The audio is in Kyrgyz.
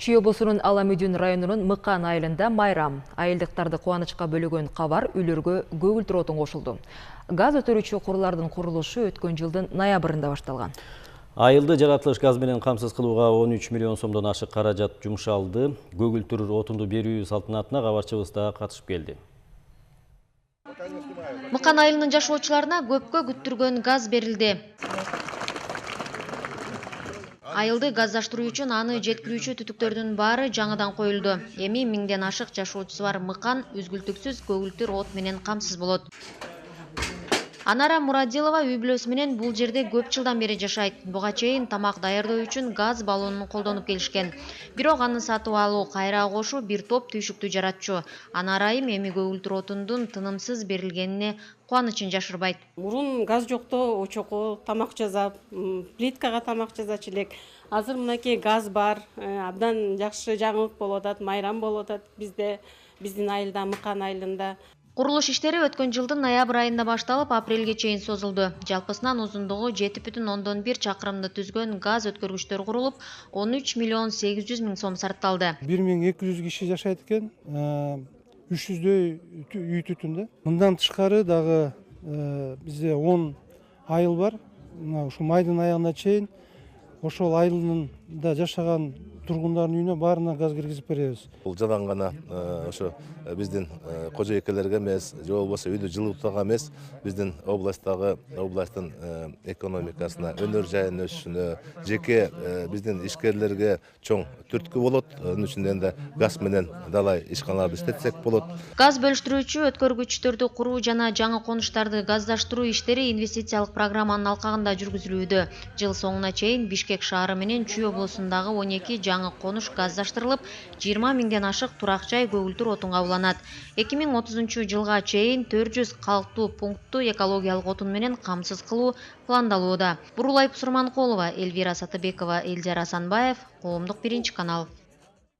Чүй облусунун Аламүдүн районунун Мыкан айылында майрам. Айылдыктарды кубанычка бөлөгөн кабар үйлөргө көгүлтүр отун кошулду. Газ өтөрүүчү курлардын курулушу өткөн жылдын ноябрында башталган. Айылды жаратылыш газ менен камсыз кылууга 13 миллион сомдон ашык каражат жумшалды. Көгүлтүр отунду берүү салтанатына кабарчыбыз да катышып келди. Мыкан айылынын жашоочуларына көпкө күттүргөн газ берилди. Айылды газдаштыруу үчүн аны жеткирүүчү түтүктөрдүн баары жаңыдан коюлду. Эми 1000ден ашык жашоочусу бар Мыкан үзгүлтүксүз көгүлтүр от менен камсыз болот. Анара Мурадилова үй бүлөсү менен бул жерде көп жылдан бери жашайт. Буга чейин тамак даярдоо үчүн газ баллонун колдонуп келишкен. Бирок аны сатып алуу кайра кошуу бир топ түйшүктү жаратчу. Анара айым эми көгүлтүр отундун тынымсыз берилгенине кубанычын жашырбайт. Мурун газ жокто очокко тамак жасап, плиткага тамак жасачу элек. Азыр мынакей газ бар, абдан жакшы жаңылык болуп атат, майрам болуп атат биздин айылда, Мыкан айылында. Курулуш иштери өткөн жылдын ноябрь айында башталып, апрелге чейин созулду. Жалпысынан узундугу 7,1 чакырымды түзгөн газ өткөргүчтөр курулуп, 13 миллион 800 миң сом сарпталды. 1200 киши жашайт экен, 300дөй үй түтүндө. Мындан тышкары дагы бизде 10 айыл бар. Ушу майдын аягына чейин ошол айылында жашаган тургундардын үйүнө баарына газ киргизип беребиз. Бул жадан гана ошо биздин кожойкелерге эмес, же болбосо үйдү жылытууга эмес, биздин областтын экономикасына, өнөр жайын өсүшүнө, жеке биздин ишкерлерге чоң түрткү болот. Анын үчүн да газ менен далай ишканаларды иштетсек болот. Газ бөлүштүрүүчү өткөргүчтөрдү куруу жана жаңы конуштарды газдаштыруу иштери инвестициялык программанын алкагында жүргүзүлүүдө. Жыл соңуна чейин Бишкек шаары менен Чүй облусундагы 12 жаңы конуш газдаштырылып, 20 миңден ашык турак жай көгүлтүр отунга уланат. 2030 жылга чейин 400 калктуу пунктту экологиялык отун менен камсыз кылуу пландалууда. Бурулай Пусурманкулова, Эльвира Сатыбекова, Элдер Асанбаев, Коомдук 1 канал.